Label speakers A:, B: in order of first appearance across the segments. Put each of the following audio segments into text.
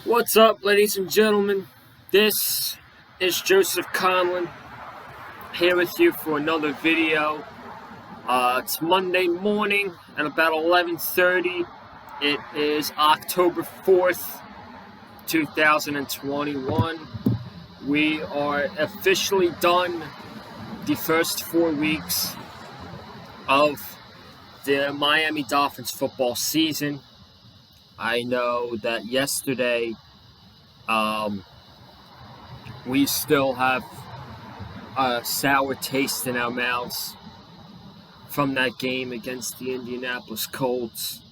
A: What's up, ladies and gentlemen? This is Joseph Conlon here with you for another video. It's Monday morning at about 11:30. It is October 4th, 2021. We are officially done the first 4 weeks of the Miami Dolphins football season. I know that yesterday we still have a sour taste in our mouths from that game against the Indianapolis Colts,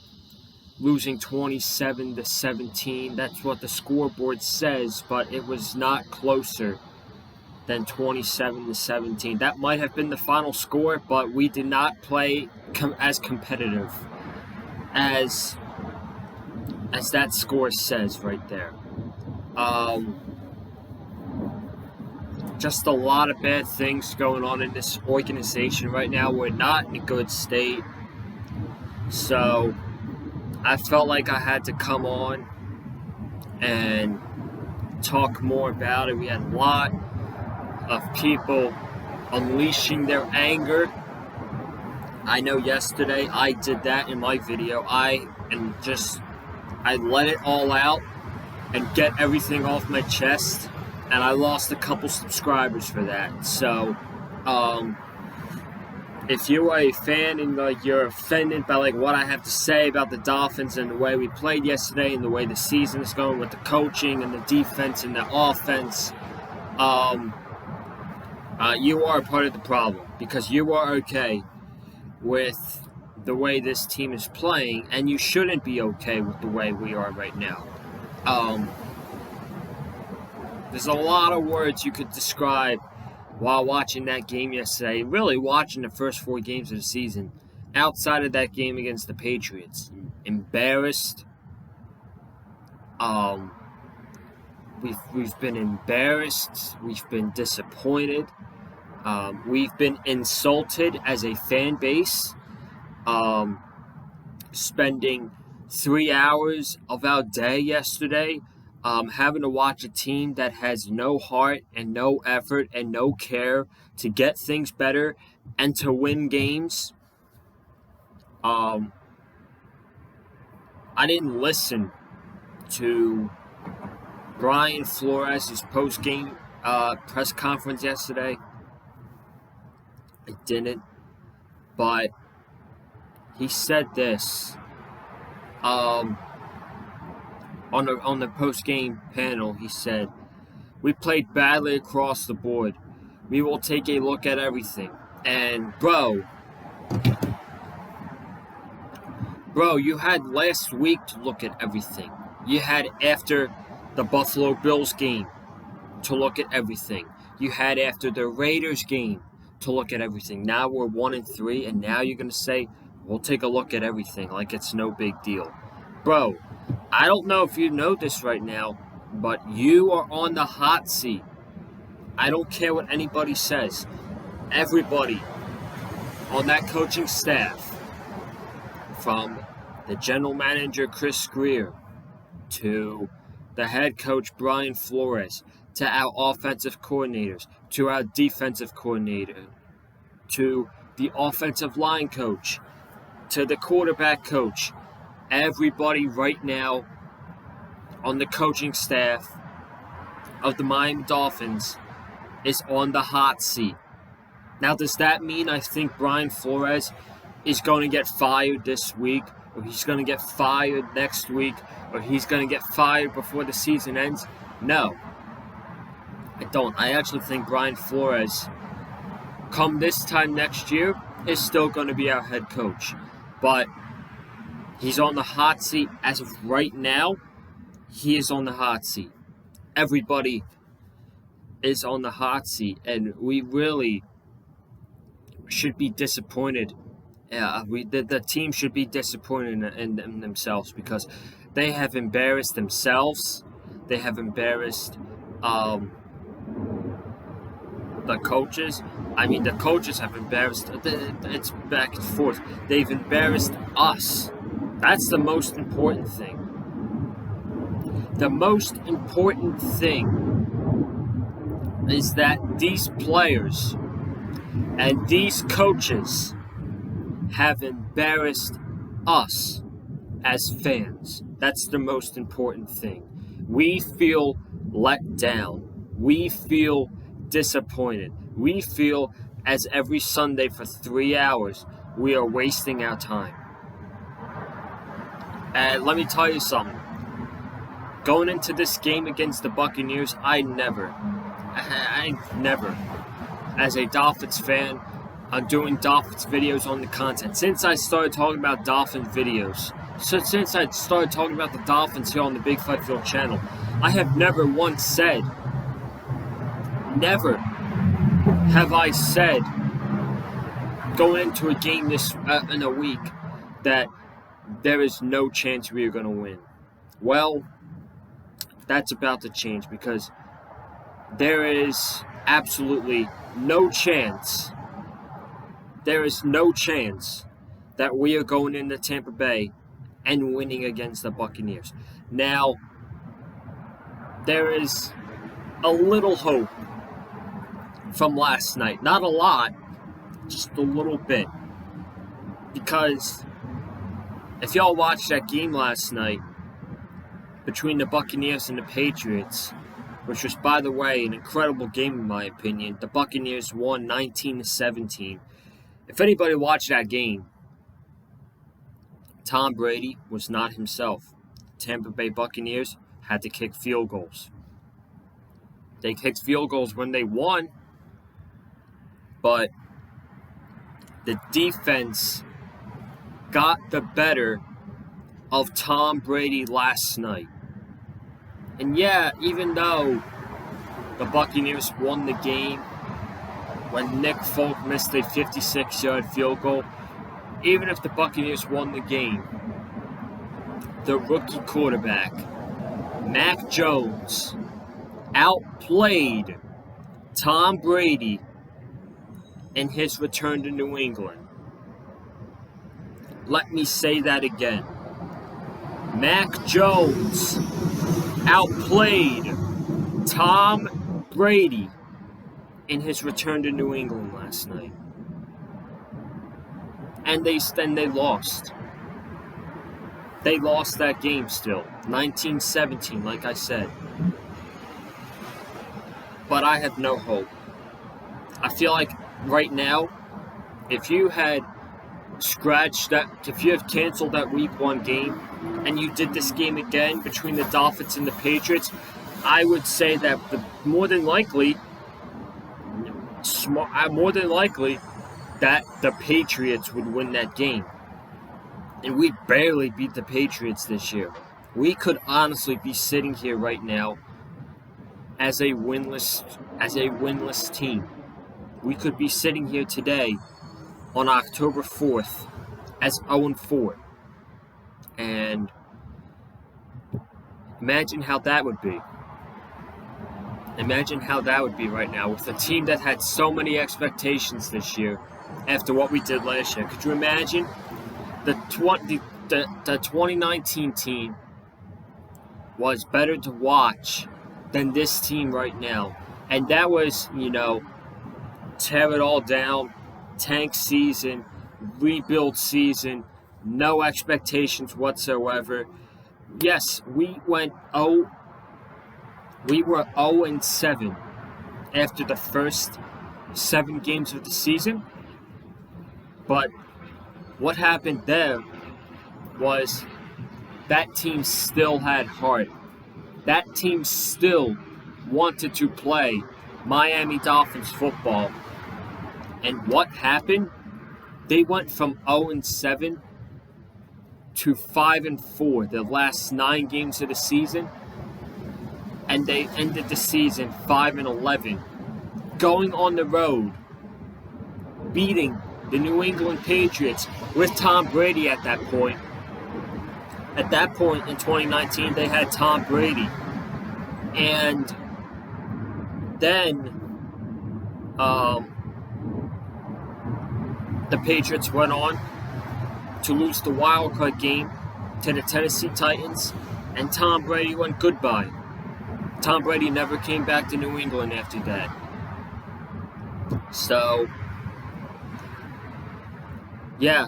A: losing 27-17. That's what the scoreboard says, but it was not closer than 27-17. That might have been the final score, but we did not play as competitive as that score says right there. Just a lot of bad things going on in this organization right now. We're not in a good state. So I felt like I had to come on and talk more about it. We had a lot of people unleashing their anger. I know yesterday I did that in my video. I let it all out and get everything off my chest, and I lost a couple subscribers for that. So, if you are a fan and you're offended by what I have to say about the Dolphins and the way we played yesterday and the way the season is going with the coaching and the defense and the offense, you are a part of the problem, because you are okay with the way this team is playing, and you shouldn't be okay with the way we are right now. There's a lot of words you could describe while watching that game yesterday, really watching the first 4 games of the season, outside of that game against the Patriots. Embarrassed. We've been embarrassed. We've been disappointed. We've been insulted as a fan base. Spending 3 hours of our day yesterday having to watch a team that has no heart and no effort and no care to get things better and to win games. I didn't listen to Brian Flores' post-game press conference yesterday. I didn't, but he said this on the post-game panel. He said, "We played badly across the board. We will take a look at everything." And bro, you had last week to look at everything. You had after the Buffalo Bills game to look at everything. You had after the Raiders game to look at everything. Now we're 1-3, and now you're going to say, we'll take a look at everything like it's no big deal. Bro, I don't know if you know this right now, but you are on the hot seat. I don't care what anybody says. Everybody on that coaching staff, from the general manager Chris Greer to the head coach Brian Flores, to our offensive coordinators, to our defensive coordinator, to the offensive line coach, to the quarterback coach, everybody right now on the coaching staff of the Miami Dolphins is on the hot seat. Now, does that mean I think Brian Flores is going to get fired this week, or he's going to get fired next week, or he's going to get fired before the season ends? No, I don't. I actually think Brian Flores, come this time next year, is still going to be our head coach. But he's on the hot seat as of right now. He is on the hot seat. Everybody is on the hot seat, and we really should be disappointed. The team should be disappointed in themselves, because they have embarrassed themselves. They have embarrassed the coaches. I mean, the coaches have embarrassed. It's back and forth. They've embarrassed us. That's the most important thing. The most important thing is that these players and these coaches have embarrassed us as fans. That's the most important thing. We feel let down. We feel disappointed. We feel as every Sunday for 3 hours we are wasting our time. And let me tell you something. Going into this game against the Buccaneers, I never, as a Dolphins fan, I'm doing Dolphins videos on the content. Since I started talking about Dolphins videos, since I started talking about the Dolphins here on the Big Fight Field channel, I have never once said, never have I said, going into a game this in a week, that there is no chance we are going to win. Well, that's about to change, because there is absolutely no chance. There is no chance that we are going into Tampa Bay and winning against the Buccaneers. Now, there is a little hope from last night. Not a lot, just a little bit. Because if y'all watched that game last night between the Buccaneers and the Patriots, which was, by the way, an incredible game in my opinion. The Buccaneers won 19-17. If anybody watched that game, Tom Brady was not himself. Tampa Bay Buccaneers had to kick field goals. They kicked field goals when they won, but the defense got the better of Tom Brady last night. And yeah, even though the Buccaneers won the game when Nick Folk missed a 56-yard field goal, even if the Buccaneers won the game, the rookie quarterback, Mac Jones, outplayed Tom Brady in his return to New England. Let me say that again. Mac Jones outplayed Tom Brady in his return to New England last night. And they lost. They lost that game still. 19-17, like I said. But I have no hope. I feel like right now, if you had canceled that week 1 game and you did this game again between the Dolphins and the Patriots, I would say that more than likely that the Patriots would win that game. And we barely beat the Patriots this year. We could honestly be sitting here right now as a winless team. We could be sitting here today on October 4th as 0-4. And imagine how that would be. Imagine how that would be right now with a team that had so many expectations this year after what we did last year. Could you imagine? The 2019 team was better to watch than this team right now. And that was, tear it all down, tank season, rebuild season, no expectations whatsoever. Yes, we were 0-7 after the first 7 games of the season. But what happened there was that team still had heart. That team still wanted to play Miami Dolphins football. And what happened? They went from 0-7 to 5-4 the last 9 games of the season. And they ended the season 5-11, going on the road, beating the New England Patriots with Tom Brady at that point. At that point in 2019, they had Tom Brady. And then the Patriots went on to lose the wild card game to the Tennessee Titans And Tom Brady went goodbye. Tom Brady never came back to New England after that. So, yeah,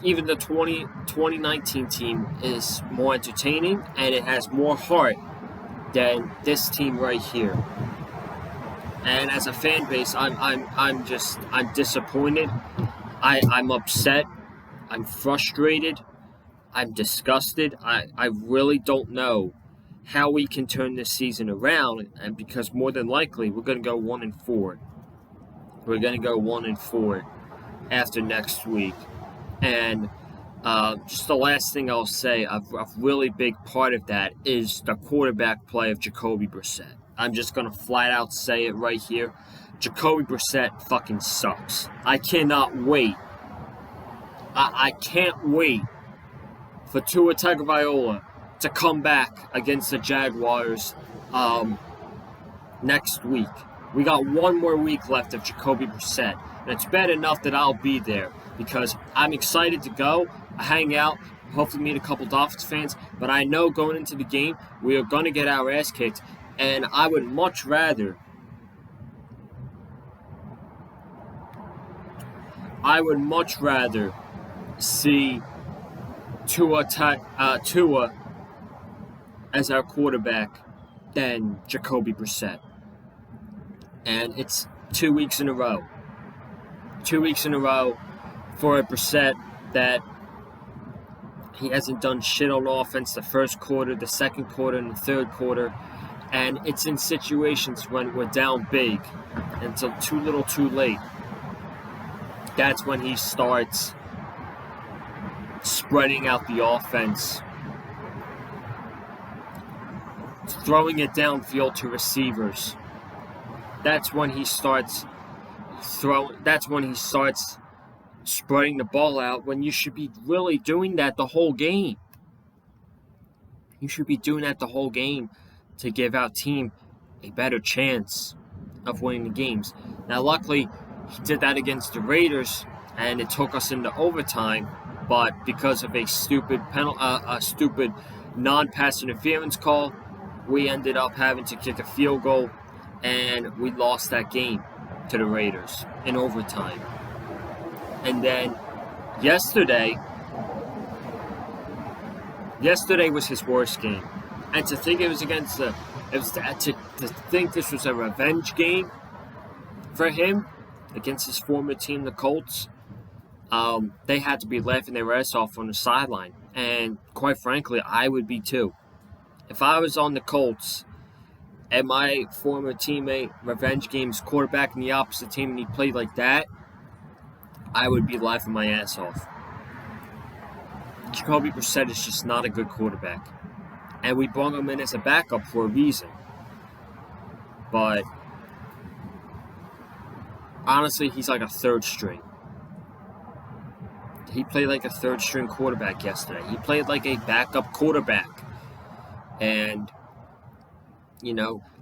A: even the 2019 team is more entertaining, and it has more heart than this team right here. And as a fan base, I'm disappointed. I'm upset. I'm frustrated. I'm disgusted. I really don't know how we can turn this season around, and because more than likely we're going to go 1-4. We're going to go 1-4 after next week. And just the last thing I'll say, a really big part of that is the quarterback play of Jacoby Brissett. I'm just going to flat out say it right here. Jacoby Brissett fucking sucks. I cannot wait. I can't wait for Tua Tagovailoa to come back against the Jaguars next week. We got one more week left of Jacoby Brissett. And it's bad enough that I'll be there because I'm excited to go, hang out, hopefully meet a couple Dolphins fans. But I know going into the game, we are going to get our ass kicked. And I would much rather see Tua as our quarterback than Jacoby Brissett. And it's 2 weeks in a row. 2 weeks in a row for a Brissett that he hasn't done shit on offense the first quarter, the second quarter, and the third quarter. And it's in situations when we're down big until too little too late. That's when he starts spreading out the offense, throwing it downfield to receivers. That's when he starts spreading the ball out when you should be really doing that the whole game. You should be doing that the whole game to give our team a better chance of winning the games. Now, luckily, he did that against the Raiders, and it took us into overtime. But because of a stupid non-pass interference call, we ended up having to kick a field goal, and we lost that game to the Raiders in overtime. And then yesterday was his worst game. And to think to think this was a revenge game for him against his former team, the Colts, they had to be laughing their ass off on the sideline. And quite frankly, I would be too. If I was on the Colts and my former teammate, revenge game's quarterback in the opposite team, and he played like that, I would be laughing my ass off. Jacoby Brissett is just not a good quarterback. And we brought him in as a backup for a reason. But honestly, he's like a third string. He played like a third string quarterback yesterday. He played like a backup quarterback. And,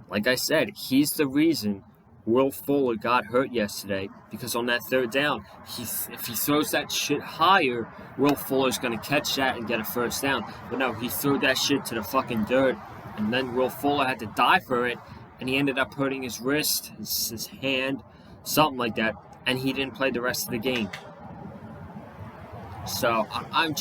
A: like I said, he's the reason Will Fuller got hurt yesterday, because on that third down, if he throws that shit higher, Will Fuller's going to catch that and get a first down. But no, he threw that shit to the fucking dirt, and then Will Fuller had to die for it, and he ended up hurting his wrist, his hand, something like that, and he didn't play the rest of the game. So I'm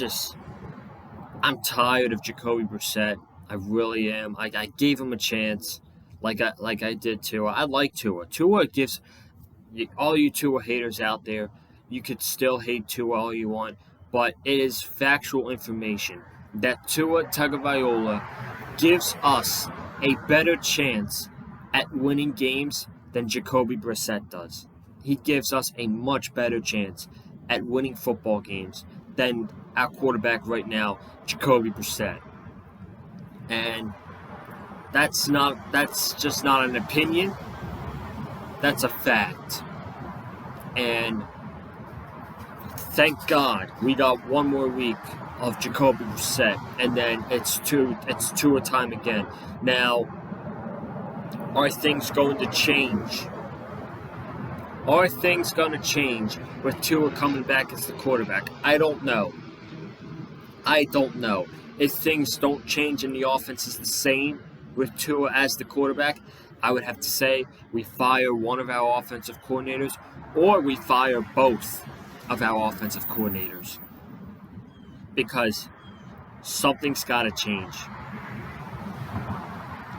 A: tired of Jacoby Brissett. I really am. I gave him a chance. Like I did Tua. I like Tua. Tua gives all you Tua haters out there. You could still hate Tua all you want, but it is factual information that Tua Tagovailoa gives us a better chance at winning games than Jacoby Brissett does. He gives us a much better chance at winning football games than our quarterback right now, Jacoby Brissett. And that's just not an opinion. That's a fact. And thank God we got one more week of Jacoby Brissett, and then it's Tua time again. Now, are things going to change? Are things going to change with Tua coming back as the quarterback? I don't know. if things don't change and the offense is the same with Tua as the quarterback, I would have to say we fire one of our offensive coordinators or we fire both of our offensive coordinators. Because something's got to change.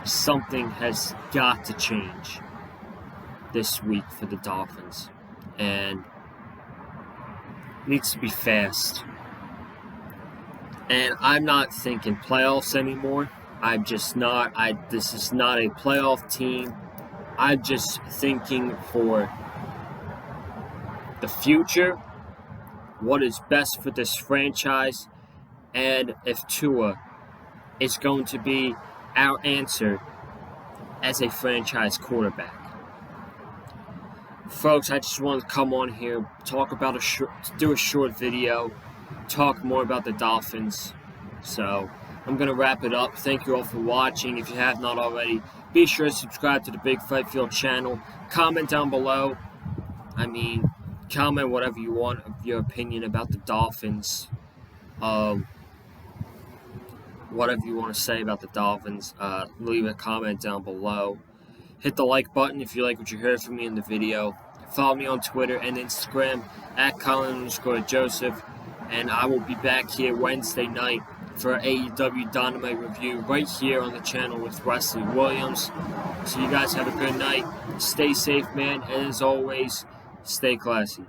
A: Something has got to change this week for the Dolphins. And it needs to be fast. And I'm not thinking playoffs anymore. I'm just not. This is not a playoff team. I'm just thinking for the future, what is best for this franchise, and if Tua is going to be our answer as a franchise quarterback. Folks, I just wanted to come on here, talk about do a short video, talk more about the Dolphins. So I'm going to wrap it up. Thank you all for watching. If you have not already, be sure to subscribe to the Big Fight Field channel. Comment down below. Comment whatever you want of your opinion about the Dolphins. Whatever you want to say about the Dolphins, leave a comment down below. Hit the like button if you like what you heard from me in the video. Follow me on Twitter and Instagram at Colin_Joseph. And I will be back here Wednesday night for AEW Dynamite review right here on the channel with Wesley Williams. So you guys have a good night. Stay safe, man. And as always, stay classy.